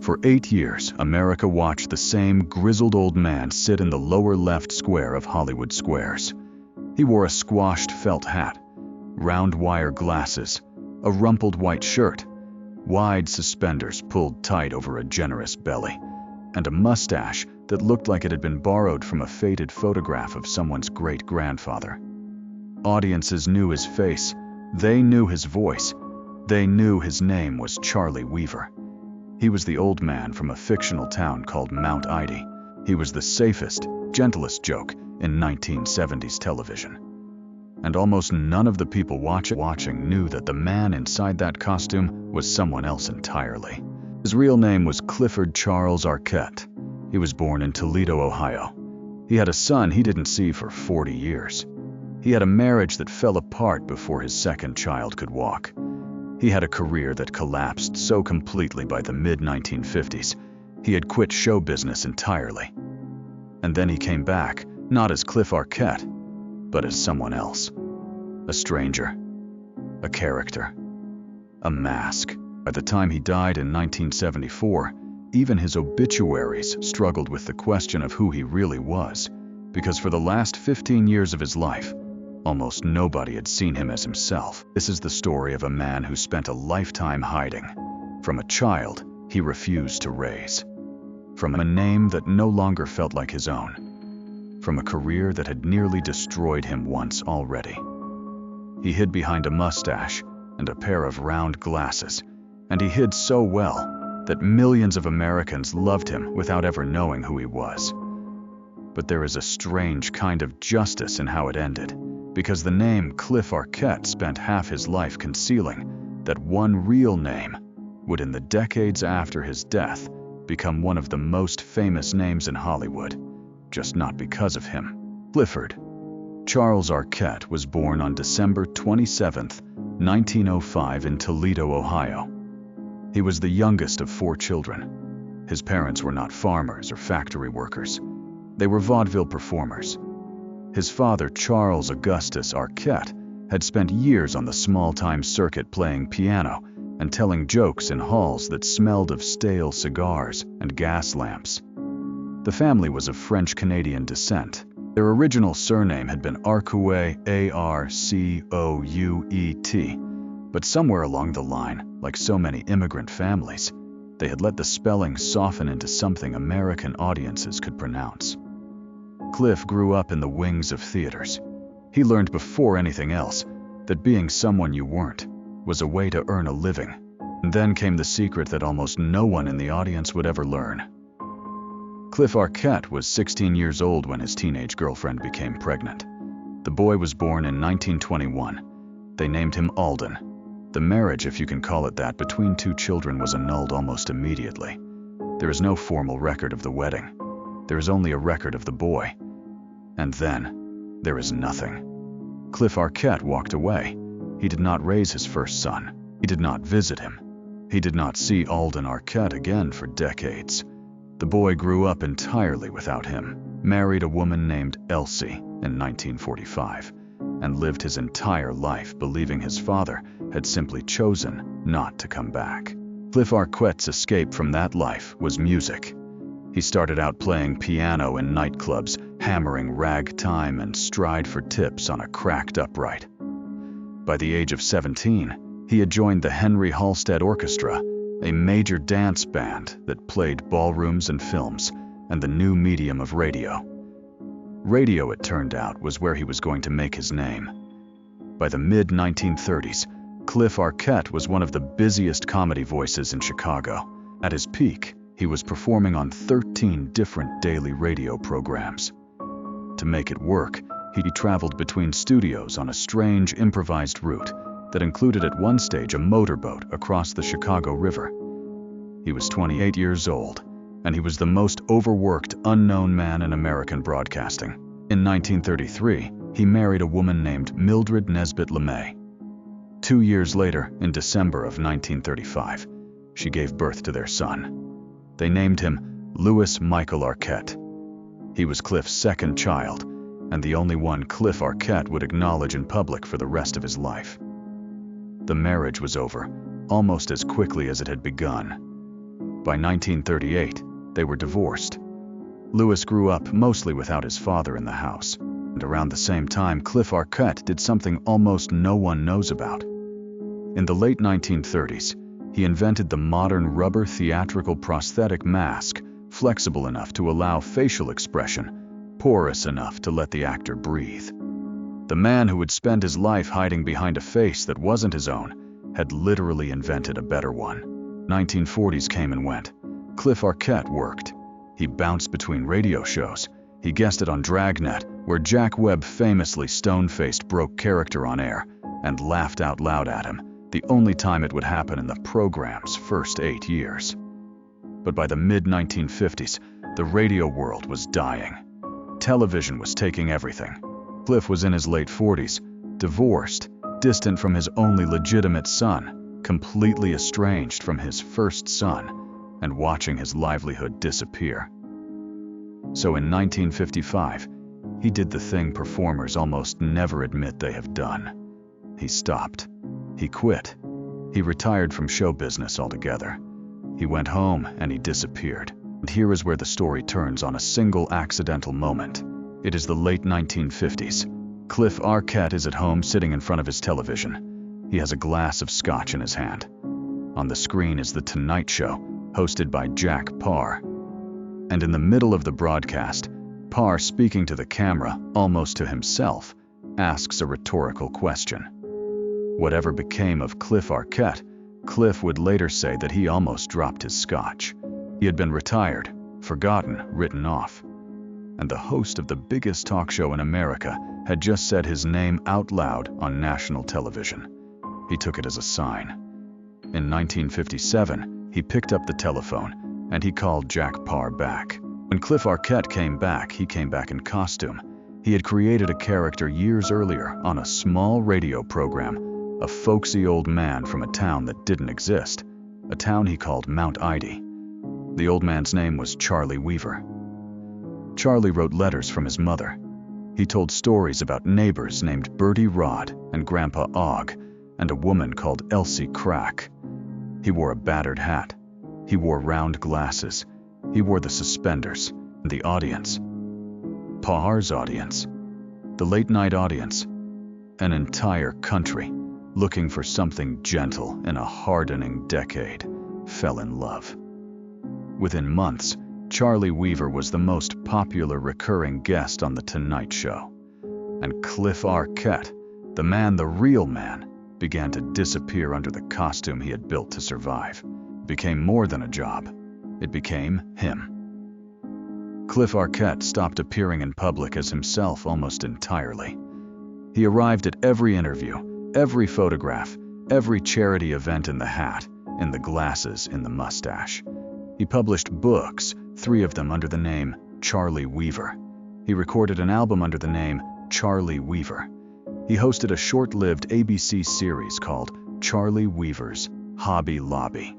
For 8 years, America watched the same grizzled old man sit in the lower left square of Hollywood Squares. He wore a squashed felt hat, round wire glasses, a rumpled white shirt, wide suspenders pulled tight over a generous belly, and a mustache that looked like it had been borrowed from a faded photograph of someone's great-grandfather. Audiences knew his face, they knew his voice, they knew his name was Charley Weaver. He was the old man from a fictional town called Mount Ida. He was the safest, gentlest joke in 1970s television. And almost none of the people watching knew that the man inside that costume was someone else entirely. His real name was Clifford Charles Arquette. He was born in Toledo, Ohio. He had a son he didn't see for 40 years. He had a marriage that fell apart before his second child could walk. He had a career that collapsed so completely by the mid-1950s, he had quit show business entirely. And then he came back, not as Cliff Arquette, but as someone else. A stranger. A character. A mask. By the time he died in 1974, even his obituaries struggled with the question of who he really was, because for the last 15 years of his life, almost nobody had seen him as himself. This is the story of a man who spent a lifetime hiding from a child he refused to raise, from a name that no longer felt like his own, from a career that had nearly destroyed him once already. He hid behind a mustache and a pair of round glasses, and he hid so well that millions of Americans loved him without ever knowing who he was. But there is a strange kind of justice in how it ended, because the name Cliff Arquette spent half his life concealing that one real name would, in the decades after his death, become one of the most famous names in Hollywood, just not because of him. Clifford Charles Arquette was born on December 27, 1905 in Toledo, Ohio. He was the youngest of 4 children. His parents were not farmers or factory workers. They were vaudeville performers. His father, Charles Augustus Arquette, had spent years on the small-time circuit playing piano and telling jokes in halls that smelled of stale cigars and gas lamps. The family was of French-Canadian descent. Their original surname had been Arquette, A-R-C-O-U-E-T, but somewhere along the line, like so many immigrant families, they had let the spelling soften into something American audiences could pronounce. Cliff grew up in the wings of theaters. He learned before anything else that being someone you weren't was a way to earn a living. And then came the secret that almost no one in the audience would ever learn. Cliff Arquette was 16 years old when his teenage girlfriend became pregnant. The boy was born in 1921. They named him Alden. The marriage, if you can call it that, between 2 children was annulled almost immediately. There is no formal record of the wedding. There is only a record of the boy. And then, there is nothing. Cliff Arquette walked away. He did not raise his first son. He did not visit him. He did not see Alden Arquette again for decades. The boy grew up entirely without him, married a woman named Elsie in 1945, and lived his entire life believing his father had simply chosen not to come back. Cliff Arquette's escape from that life was music. He started out playing piano in nightclubs, hammering ragtime and stride for tips on a cracked upright. By the age of 17, he had joined the Henry Halstead Orchestra, a major dance band that played ballrooms and films, and the new medium of radio. Radio, it turned out, was where he was going to make his name. By the mid-1930s, Cliff Arquette was one of the busiest comedy voices in Chicago. At his peak, he was performing on 13 different daily radio programs. To make it work, he traveled between studios on a strange improvised route that included at one stage a motorboat across the Chicago River. He was 28 years old, and he was the most overworked, unknown man in American broadcasting. In 1933, he married a woman named Mildred Nesbitt LeMay. 2 years later, in December of 1935, she gave birth to their son. They named him Louis Michael Arquette. He was Cliff's second child, and the only one Cliff Arquette would acknowledge in public for the rest of his life. The marriage was over almost as quickly as it had begun. By 1938, they were divorced. Lewis grew up mostly without his father in the house, and around the same time, Cliff Arquette did something almost no one knows about. In the late 1930s, he invented the modern rubber theatrical prosthetic mask, flexible enough to allow facial expression, porous enough to let the actor breathe. The man who would spend his life hiding behind a face that wasn't his own had literally invented a better one. 1940s came and went. Cliff Arquette worked. He bounced between radio shows. He guested on Dragnet, where Jack Webb famously stone-faced broke character on air and laughed out loud at him, the only time it would happen in the program's first 8 years. But by the mid-1950s, the radio world was dying. Television was taking everything. Cliff was in his late 40s, divorced, distant from his only legitimate son, completely estranged from his first son, and watching his livelihood disappear. So in 1955, he did the thing performers almost never admit they have done. He stopped. He quit. He retired from show business altogether. He went home and he disappeared. And here is where the story turns on a single accidental moment. It is the late 1950s. Cliff Arquette is at home sitting in front of his television. He has a glass of scotch in his hand. On the screen is The Tonight Show, hosted by Jack Paar. And in the middle of the broadcast, Paar, speaking to the camera, almost to himself, asks a rhetorical question. Whatever became of Cliff Arquette, Cliff would later say that he almost dropped his scotch. He had been retired, forgotten, written off. And the host of the biggest talk show in America had just said his name out loud on national television. He took it as a sign. In 1957, he picked up the telephone and he called Jack Paar back. When Cliff Arquette came back, he came back in costume. He had created a character years earlier on a small radio program, a folksy old man from a town that didn't exist, a town he called Mount Ida. The old man's name was Charley Weaver. Charley wrote letters from his mother. He told stories about neighbors named Bertie Rod and Grandpa Og, and a woman called Elsie Crack. He wore a battered hat. He wore round glasses. He wore the suspenders. And the audience, Paar's audience, the late-night audience, an entire country looking for something gentle in a hardening decade, fell in love. Within months, Charley Weaver was the most popular recurring guest on The Tonight Show. And Cliff Arquette, the man, the real man, began to disappear under the costume he had built to survive. It became more than a job. It became him. Cliff Arquette stopped appearing in public as himself almost entirely. He arrived at every interview, every photograph, every charity event in the hat, in the glasses, in the mustache. He published books, 3 of them under the name Charley Weaver. He recorded an album under the name Charley Weaver. He hosted a short-lived ABC series called Charley Weaver's Hobby Lobby.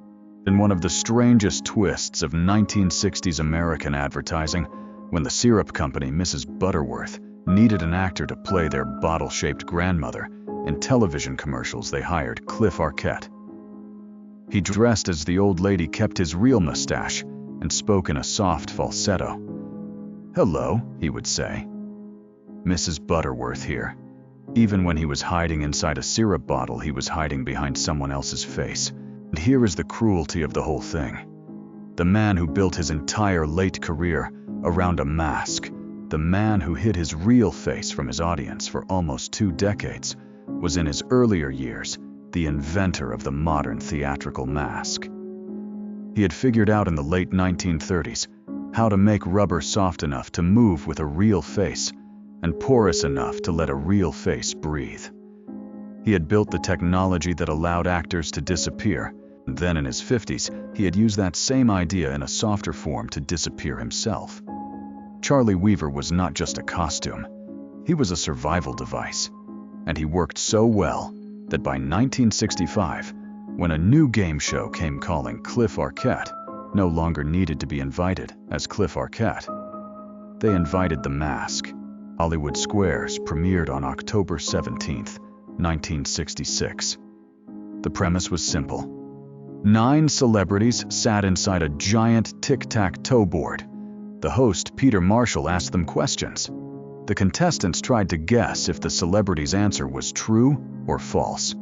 In one of the strangest twists of 1960s American advertising, when the syrup company Mrs. Butterworth needed an actor to play their bottle-shaped grandmother, in television commercials they hired Cliff Arquette. He dressed as the old lady, kept his real mustache, and spoke in a soft falsetto. "Hello," he would say. "Mrs. Butterworth here." Even when he was hiding inside a syrup bottle, he was hiding behind someone else's face. And here is the cruelty of the whole thing. The man who built his entire late career around a mask, the man who hid his real face from his audience for almost 2 decades, was in his earlier years the inventor of the modern theatrical mask. He had figured out in the late 1930s how to make rubber soft enough to move with a real face and porous enough to let a real face breathe. He had built the technology that allowed actors to disappear, and then in his 50s, he had used that same idea in a softer form to disappear himself. Charley Weaver was not just a costume. He was a survival device. And he worked so well that by 1965, when a new game show came calling, Cliff Arquette no longer needed to be invited as Cliff Arquette. They invited The Mask. Hollywood Squares premiered on October 17, 1966. The premise was simple. 9 celebrities sat inside a giant tic-tac-toe board. The host, Peter Marshall, asked them questions. The contestants tried to guess if the celebrity's answer was true or false.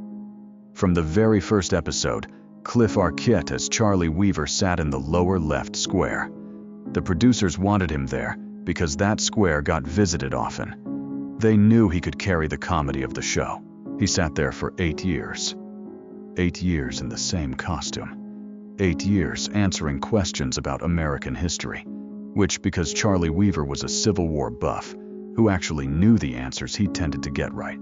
From the very first episode, Cliff Arquette as Charley Weaver sat in the lower left square. The producers wanted him there because that square got visited often. They knew he could carry the comedy of the show. He sat there for 8 years. 8 years in the same costume. 8 years answering questions about American history, which, because Charley Weaver was a Civil War buff who actually knew the answers, he tended to get right.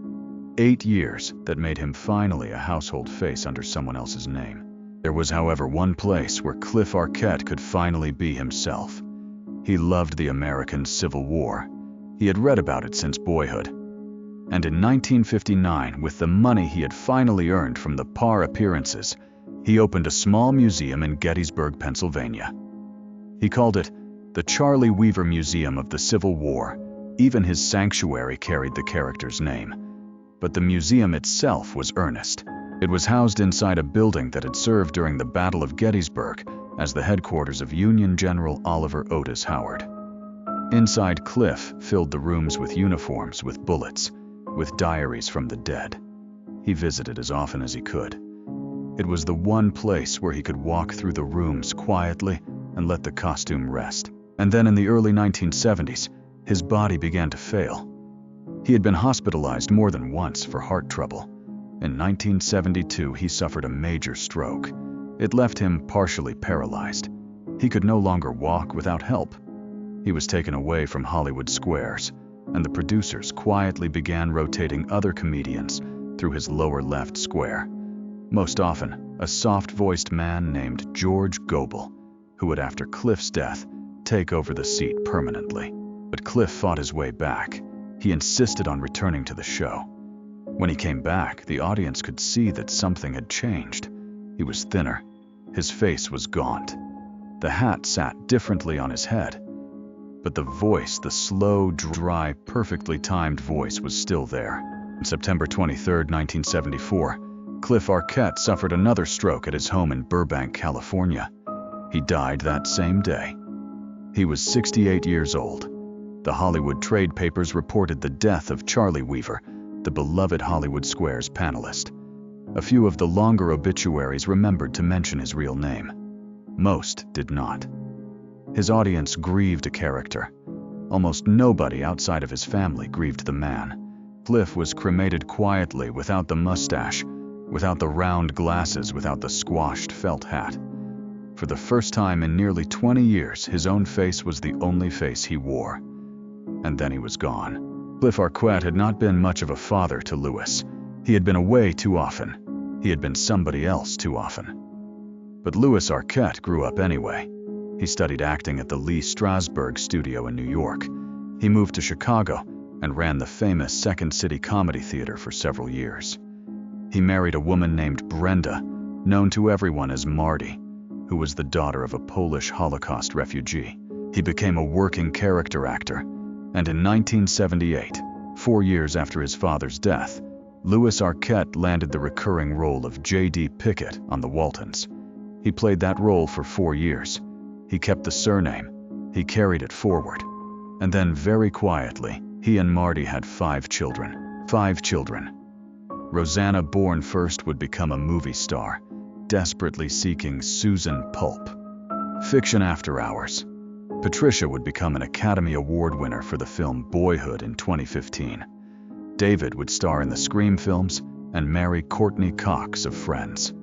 8 years that made him finally a household face under someone else's name. There was, however, one place where Cliff Arquette could finally be himself. He loved the American Civil War. He had read about it since boyhood. And in 1959, with the money he had finally earned from the Parr appearances, he opened a small museum in Gettysburg, Pennsylvania. He called it the Charley Weaver Museum of the Civil War. Even his sanctuary carried the character's name. But the museum itself was earnest. It was housed inside a building that had served during the Battle of Gettysburg as the headquarters of Union General Oliver Otis Howard. Inside, Cliff filled the rooms with uniforms, with bullets, with diaries from the dead. He visited as often as he could. It was the one place where he could walk through the rooms quietly and let the costume rest. And then in the early 1970s, his body began to fail. He had been hospitalized more than once for heart trouble. In 1972, he suffered a major stroke. It left him partially paralyzed. He could no longer walk without help. He was taken away from Hollywood squares, and the producers quietly began rotating other comedians through his lower left square. Most often, a soft-voiced man named George Gobel, who would, after Cliff's death, take over the seat permanently. But Cliff fought his way back. He insisted on returning to the show. When he came back, the audience could see that something had changed. He was thinner. His face was gaunt. The hat sat differently on his head. But the voice, the slow, dry, perfectly timed voice, was still there. On September 23, 1974, Cliff Arquette suffered another stroke at his home in Burbank, California. He died that same day. He was 68 years old. The Hollywood trade papers reported the death of Charley Weaver, the beloved Hollywood Squares panelist. A few of the longer obituaries remembered to mention his real name. Most did not. His audience grieved a character. Almost nobody outside of his family grieved the man. Cliff was cremated quietly, without the mustache, without the round glasses, without the squashed felt hat. For the first time in nearly 20 years, his own face was the only face he wore. And then he was gone. Cliff Arquette had not been much of a father to Louis. He had been away too often. He had been somebody else too often. But Louis Arquette grew up anyway. He studied acting at the Lee Strasberg studio in New York. He moved to Chicago and ran the famous Second City Comedy Theater for several years. He married a woman named Brenda, known to everyone as Marty, who was the daughter of a Polish Holocaust refugee. He became a working character actor, and in 1978, 4 years after his father's death, Louis Arquette landed the recurring role of J.D. Pickett on The Waltons. He played that role for 4 years. He kept the surname. He carried it forward. And then, very quietly, he and Marty had 5 children. 5 children. Rosanna, born first, would become a movie star, desperately seeking Susan Pulp. Fiction After Hours. Patricia would become an Academy Award winner for the film Boyhood in 2015. David would star in the Scream films and marry Courtney Cox of Friends.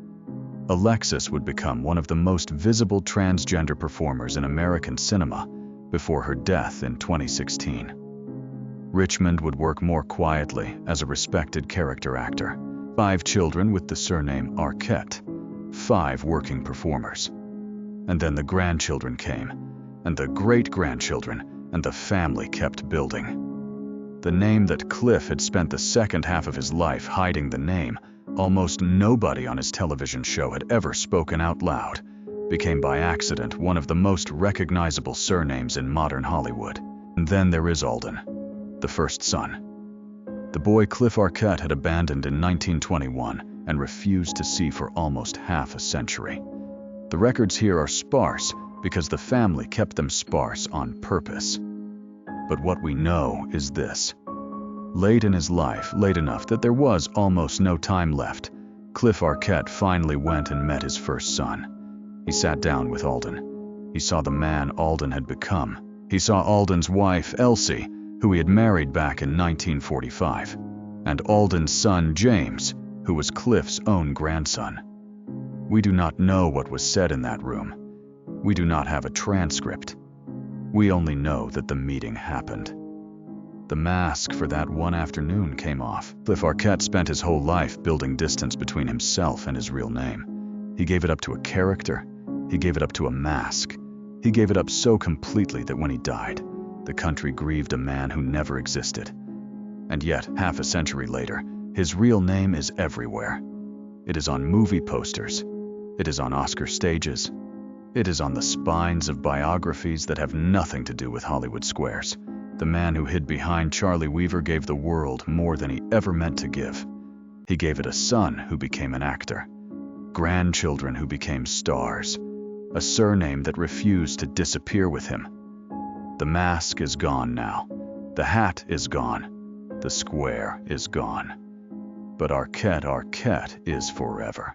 Alexis would become one of the most visible transgender performers in American cinema before her death in 2016. Richmond would work more quietly as a respected character actor. 5 children with the surname Arquette. 5 working performers. And then the grandchildren came, and the great-grandchildren, and the family kept building. The name that Cliff had spent the second half of his life hiding the name almost nobody on his television show had ever spoken out loud, became by accident one of the most recognizable surnames in modern Hollywood. And then there is Alden, the first son. The boy Cliff Arquette had abandoned in 1921 and refused to see for almost half a century. The records here are sparse because the family kept them sparse on purpose. But what we know is this. Late in his life, late enough that there was almost no time left, Cliff Arquette finally went and met his first son. He sat down with Alden. He saw the man Alden had become. He saw Alden's wife, Elsie, who he had married back in 1945, and Alden's son, James, who was Cliff's own grandson. We do not know what was said in that room. We do not have a transcript. We only know that the meeting happened. The mask for that one afternoon came off. Cliff Arquette spent his whole life building distance between himself and his real name. He gave it up to a character. He gave it up to a mask. He gave it up so completely that when he died, the country grieved a man who never existed. And yet, half a century later, his real name is everywhere. It is on movie posters. It is on Oscar stages. It is on the spines of biographies that have nothing to do with Hollywood squares. The man who hid behind Charley Weaver gave the world more than he ever meant to give. He gave it a son who became an actor, grandchildren who became stars, a surname that refused to disappear with him. The mask is gone now. The hat is gone. The square is gone. But Arquette is forever.